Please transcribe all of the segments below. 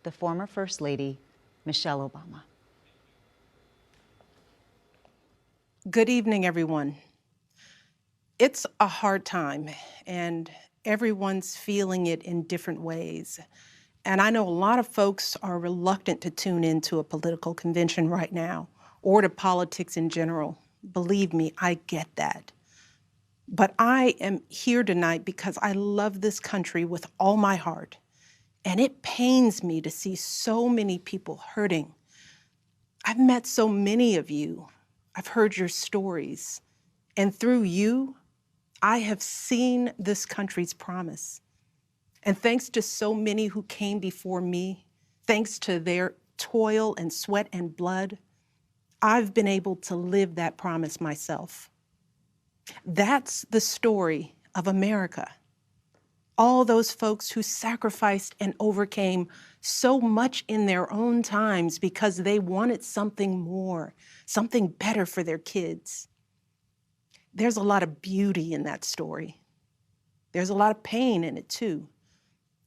the former First Lady, Michelle Obama. Good evening, everyone. It's a hard time, and everyone's feeling it in different ways. And I know a lot of folks are reluctant to tune into a political convention right now, or to politics in general. Believe me, I get that. But I am here tonight because I love this country with all my heart. And it pains me to see so many people hurting. I've met so many of you. I've heard your stories. And through you, I have seen this country's promise. And thanks to so many who came before me, thanks to their toil and sweat and blood, I've been able to live that promise myself. That's the story of America. All those folks who sacrificed and overcame so much in their own times because they wanted something more, something better for their kids. There's a lot of beauty in that story. There's a lot of pain in it too.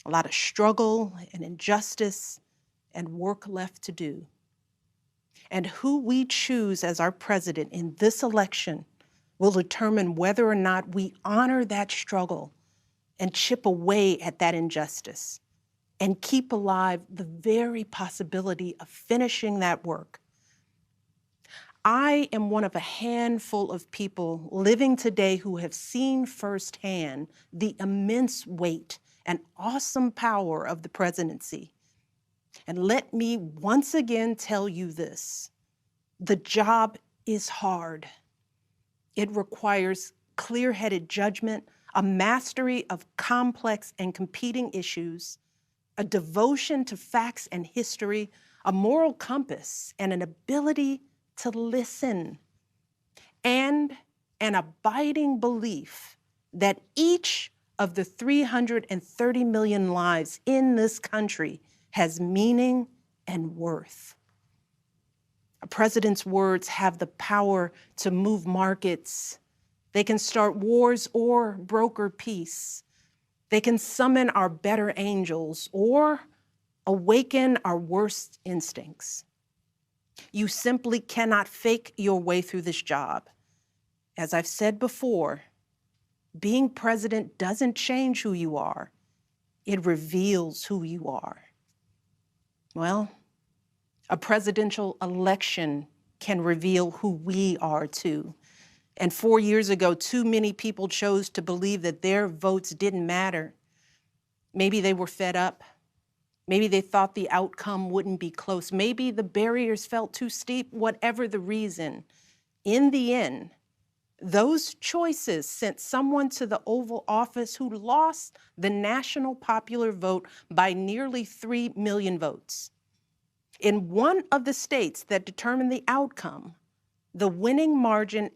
A lot of struggle and injustice and work left to do. And who we choose as our president in this election will determine whether or not we honor that struggle and chip away at that injustice and keep alive the very possibility of finishing that work. I am one of a handful of people living today who have seen firsthand the immense weight and awesome power of the presidency. And let me once again tell you this: the job is hard. It requires clear-headed judgment, a mastery of complex and competing issues, a devotion to facts and history, a moral compass, and an ability to listen, and an abiding belief that each of the 330 million lives in this country has meaning and worth. A president's words have the power to move markets. They can start wars or broker peace. They can summon our better angels or awaken our worst instincts. You simply cannot fake your way through this job. As I've said before, being president doesn't change who you are. It reveals who you are. Well, a presidential election can reveal who we are too. And 4 years ago, too many people chose to believe that their votes didn't matter. Maybe they were fed up. Maybe they thought the outcome wouldn't be close. Maybe the barriers felt too steep, whatever the reason. In the end, those choices sent someone to the Oval Office who lost the national popular vote by nearly 3 million votes. In one of the states that determined the outcome, the winning margin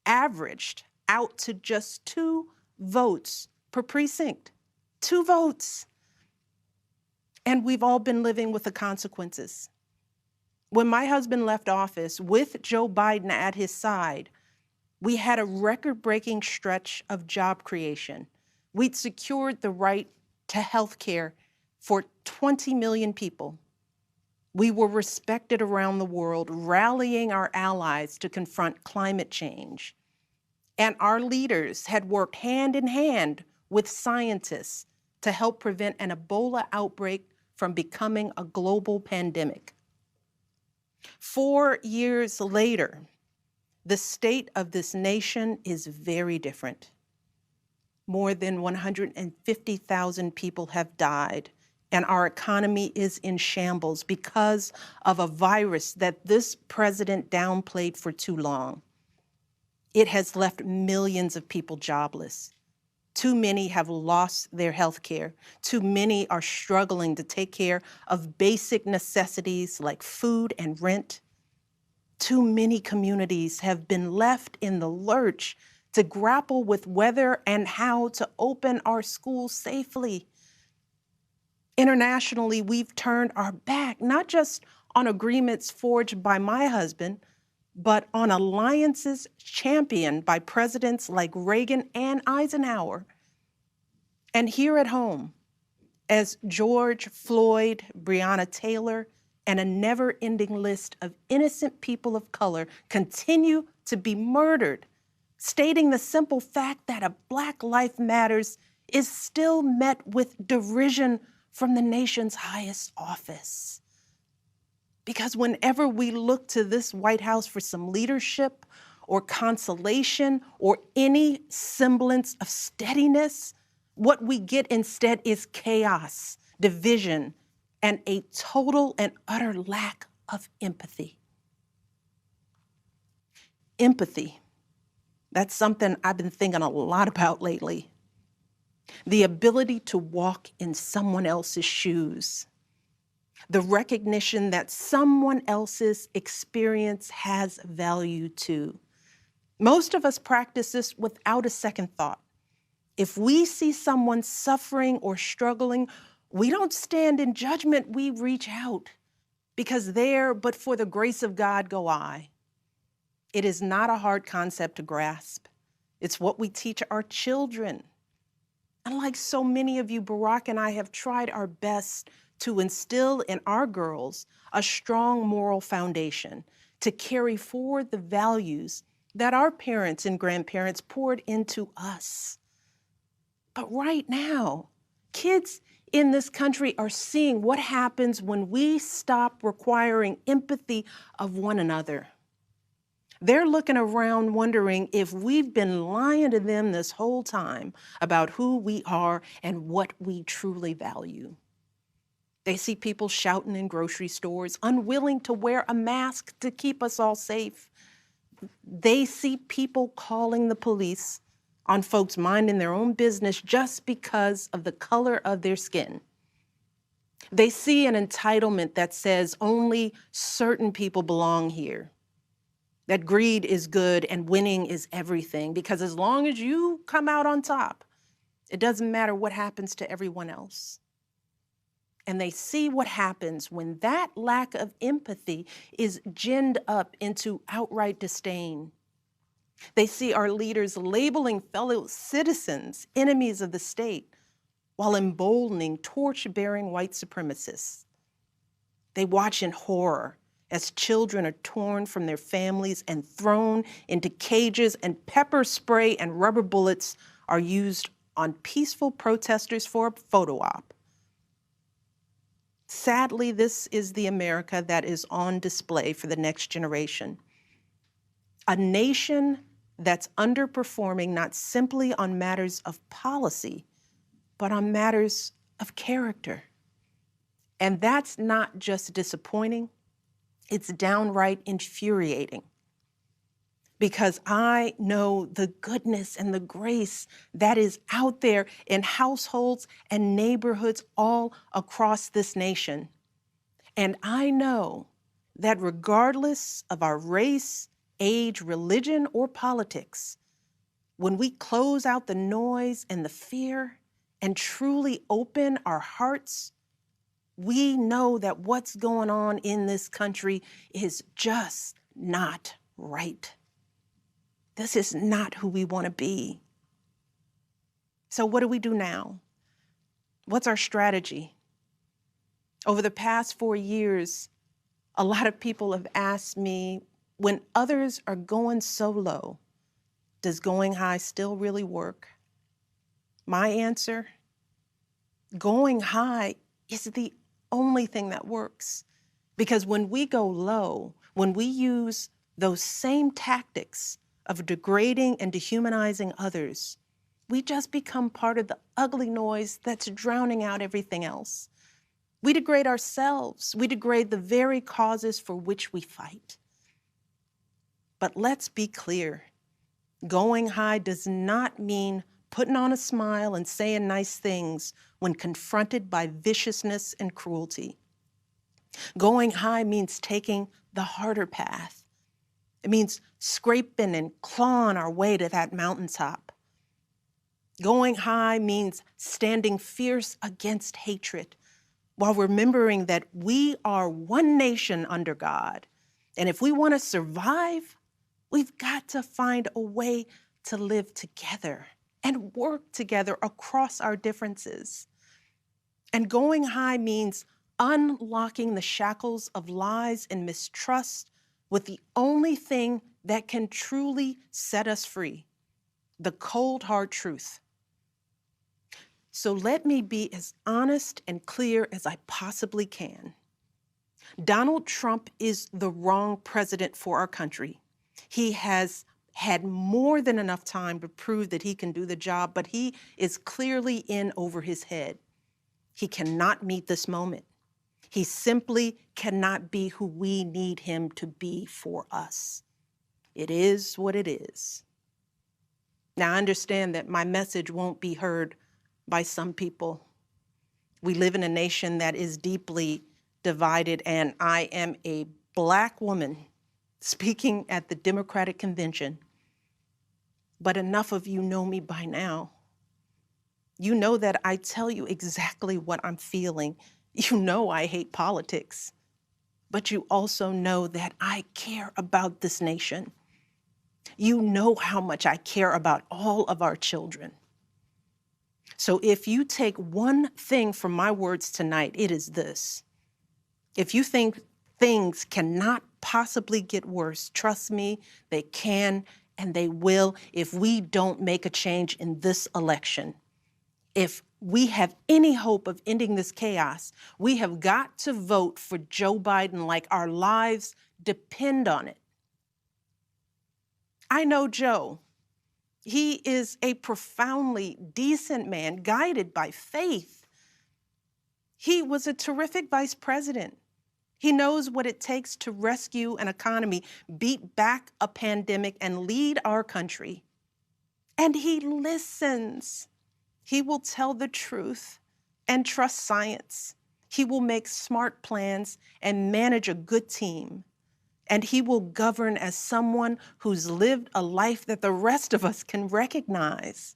averaged out to just 2 votes per precinct. 2 votes. And we've all been living with the consequences. When my husband left office with Joe Biden at his side, we had a record-breaking stretch of job creation. We'd secured the right to health care for 20 million people. We were respected around the world, rallying our allies to confront climate change. And our leaders had worked hand in hand with scientists to help prevent an Ebola outbreak from becoming a global pandemic. 4 years later, the state of this nation is very different. More than 150,000 people have died, and our economy is in shambles because of a virus that this president downplayed for too long. It has left millions of people jobless. Too many have lost their health care. Too many are struggling to take care of basic necessities like food and rent. Too many communities have been left in the lurch to grapple with whether and how to open our schools safely. Internationally, we've turned our back, not just on agreements forged by my husband, but on alliances championed by presidents like Reagan and Eisenhower. And here at home, As George Floyd, Breonna Taylor, and a never-ending list of innocent people of color continue to be murdered, stating the simple fact that a Black life matters is still met with derision from the nation's highest office. Because whenever we look to this White House for some leadership or consolation or any semblance of steadiness, what we get instead is chaos, division, and a total and utter lack of empathy. Empathy, that's something I've been thinking a lot about lately. The ability to walk in someone else's shoes. The recognition that someone else's experience has value too. Most of us practice this without a second thought. If we see someone suffering or struggling, we don't stand in judgment, we reach out. Because there, but for the grace of God, go I. It is not a hard concept to grasp. It's what we teach our children. And like so many of you, Barack and I have tried our best to instill in our girls a strong moral foundation to carry forward the values that our parents and grandparents poured into us. But right now, kids in this country are seeing what happens when we stop requiring empathy of one another. They're looking around wondering if we've been lying to them this whole time about who we are and what we truly value. They see people shouting in grocery stores, unwilling to wear a mask to keep us all safe. They see people calling the police on folks minding their own business just because of the color of their skin. They see an entitlement that says only certain people belong here, that greed is good and winning is everything, because as long as you come out on top, it doesn't matter what happens to everyone else. And they see what happens when that lack of empathy is ginned up into outright disdain. They see our leaders labeling fellow citizens enemies of the state while emboldening torch-bearing white supremacists. They watch in horror as children are torn from their families and thrown into cages, and pepper spray and rubber bullets are used on peaceful protesters for a photo op. Sadly, this is the America that is on display for the next generation. A nation that's underperforming not simply on matters of policy, but on matters of character. And that's not just disappointing, it's downright infuriating. Because I know the goodness and the grace that is out there in households and neighborhoods all across this nation. And I know that regardless of our race, age, religion, or politics, when we close out the noise and the fear and truly open our hearts, we know that what's going on in this country is just not right. This is not who we want to be. So what do we do now? What's our strategy? Over the past 4 years, a lot of people have asked me, when others are going so low, does going high still really work? My answer, going high is the only thing that works. Because when we go low, when we use those same tactics of degrading and dehumanizing others, we just become part of the ugly noise that's drowning out everything else. We degrade ourselves. We degrade the very causes for which we fight. But let's be clear. Going high does not mean putting on a smile and saying nice things when confronted by viciousness and cruelty. Going high means taking the harder path. It means scraping and clawing our way to that mountaintop. Going high means standing fierce against hatred while remembering that we are one nation under God. And if we want to survive, we've got to find a way to live together and work together across our differences. And going high means unlocking the shackles of lies and mistrust with the only thing that can truly set us free, the cold, hard truth. So let me be as honest and clear as I possibly can. Donald Trump is the wrong president for our country. He has had more than enough time to prove that he can do the job, but he is clearly in over his head. He cannot meet this moment. He simply cannot be who we need him to be for us. It is what it is. Now, I understand that my message won't be heard by some people. We live in a nation that is deeply divided, and I am a Black woman speaking at the Democratic Convention. But enough of you know me by now. You know that I tell you exactly what I'm feeling. You know I hate politics, but you also know that I care about this nation. You know how much I care about all of our children. So if you take one thing from my words tonight, it is this. If you think things cannot possibly get worse, trust me, they can and they will if we don't make a change in this election. If we have any hope of ending this chaos, we have got to vote for Joe Biden like our lives depend on it. I know Joe. He is a profoundly decent man, guided by faith. He was a terrific vice president. He knows what it takes to rescue an economy, beat back a pandemic, and lead our country. And he listens. He will tell the truth and trust science. He will make smart plans and manage a good team. And he will govern as someone who's lived a life that the rest of us can recognize.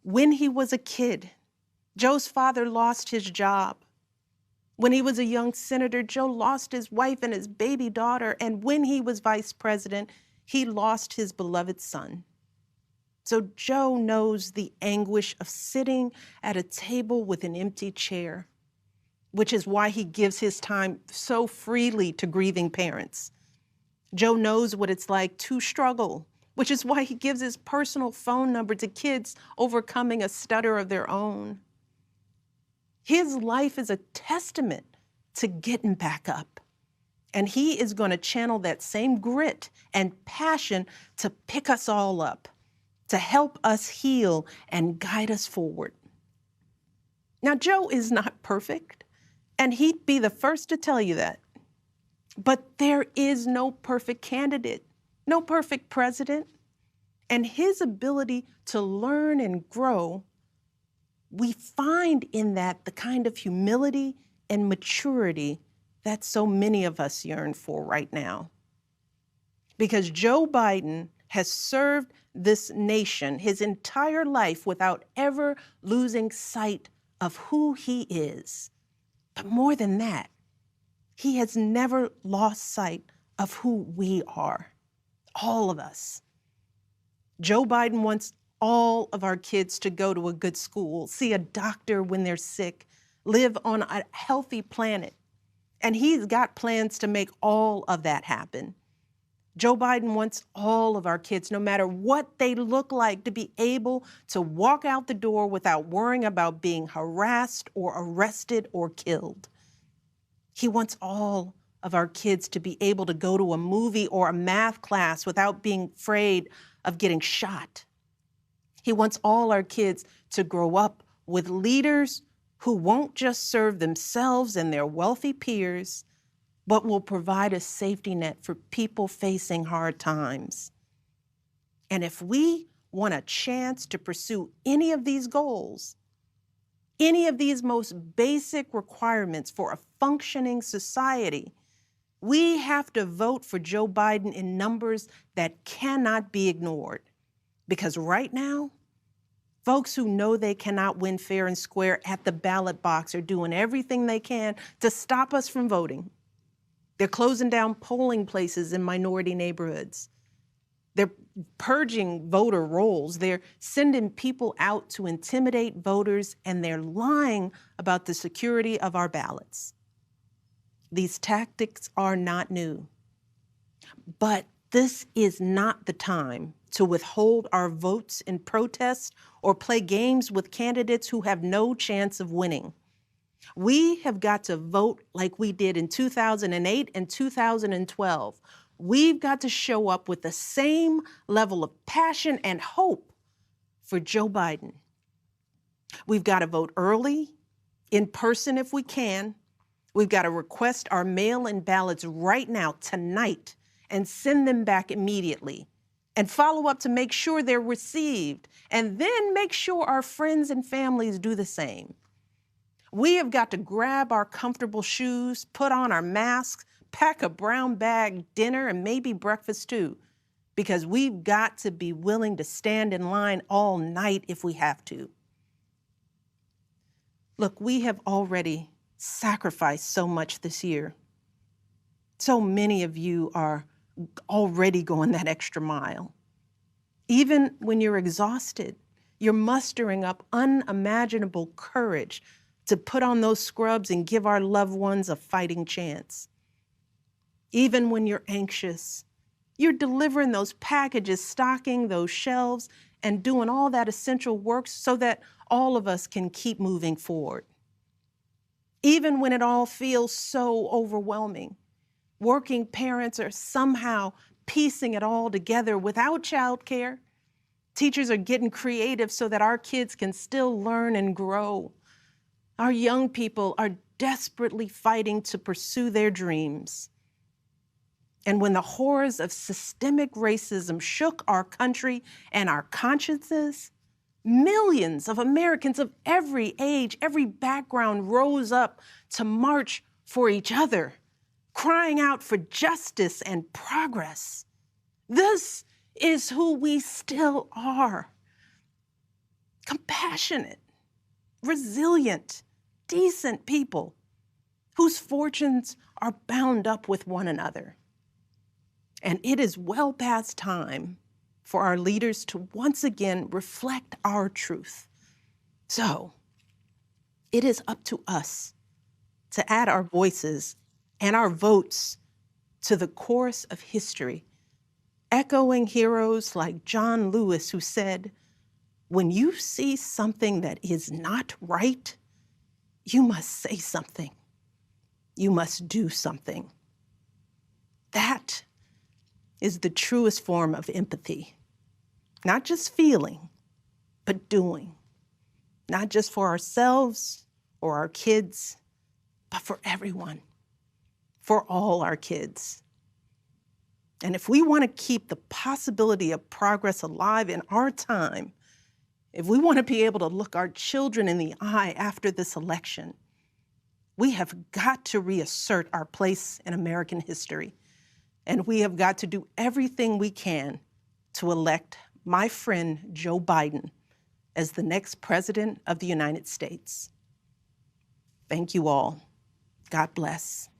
When he was a kid, Joe's father lost his job. When he was a young senator, Joe lost his wife and his baby daughter. And when he was vice president, he lost his beloved son. So Joe knows the anguish of sitting at a table with an empty chair, which is why he gives his time so freely to grieving parents. Joe knows what it's like to struggle, which is why he gives his personal phone number to kids overcoming a stutter of their own. His life is a testament to getting back up. And he is going to channel that same grit and passion to pick us all up, to help us heal and guide us forward. Now, Joe is not perfect, and he'd be the first to tell you that. But there is no perfect candidate, no perfect president. And his ability to learn and grow, we find in that the kind of humility and maturity that so many of us yearn for right now. Because Joe Biden has served this nation his entire life without ever losing sight of who he is. But more than that, he has never lost sight of who we are, all of us. Joe Biden wants all of our kids to go to a good school, see a doctor when they're sick, live on a healthy planet. And he's got plans to make all of that happen. Joe Biden wants all of our kids, no matter what they look like, to be able to walk out the door without worrying about being harassed or arrested or killed. He wants all of our kids to be able to go to a movie or a math class without being afraid of getting shot. He wants all our kids to grow up with leaders who won't just serve themselves and their wealthy peers, but will provide a safety net for people facing hard times. And if we want a chance to pursue any of these goals, any of these most basic requirements for a functioning society, we have to vote for Joe Biden in numbers that cannot be ignored. Because right now, folks who know they cannot win fair and square at the ballot box are doing everything they can to stop us from voting. They're closing down polling places in minority neighborhoods. They're purging voter rolls. They're sending people out to intimidate voters, and they're lying about the security of our ballots. These tactics are not new. But this is not the time to withhold our votes in protest or play games with candidates who have no chance of winning. We have got to vote like we did in 2008 and 2012. We've got to show up with the same level of passion and hope for Joe Biden. We've got to vote early, in person if we can. We've got to request our mail-in ballots right now, tonight, and send them back immediately. And follow up to make sure they're received. And then make sure our friends and families do the same. We have got to grab our comfortable shoes, put on our masks, pack a brown bag dinner, and maybe breakfast too, because we've got to be willing to stand in line all night if we have to. Look, we have already sacrificed so much this year. So many of you are already going that extra mile. Even when you're exhausted, you're mustering up unimaginable courage to put on those scrubs and give our loved ones a fighting chance. Even when you're anxious, you're delivering those packages, stocking those shelves, and doing all that essential work so that all of us can keep moving forward. Even when it all feels so overwhelming, working parents are somehow piecing it all together without childcare. Teachers are getting creative so that our kids can still learn and grow. Our young people are desperately fighting to pursue their dreams. And when the horrors of systemic racism shook our country and our consciences, millions of Americans of every age, every background rose up to march for each other, crying out for justice and progress. This is who we still are. Compassionate, resilient, decent people whose fortunes are bound up with one another. And it is well past time for our leaders to once again reflect our truth. So it is up to us to add our voices and our votes to the chorus of history, echoing heroes like John Lewis, who said, "When you see something that is not right, you must say something. You must do something." That is the truest form of empathy. Not just feeling, but doing. Not just for ourselves or our kids, but for everyone, for all our kids. And if we want to keep the possibility of progress alive in our time, if we want to be able to look our children in the eye after this election, we have got to reassert our place in American history. And we have got to do everything we can to elect my friend Joe Biden as the next president of the United States. Thank you all. God bless.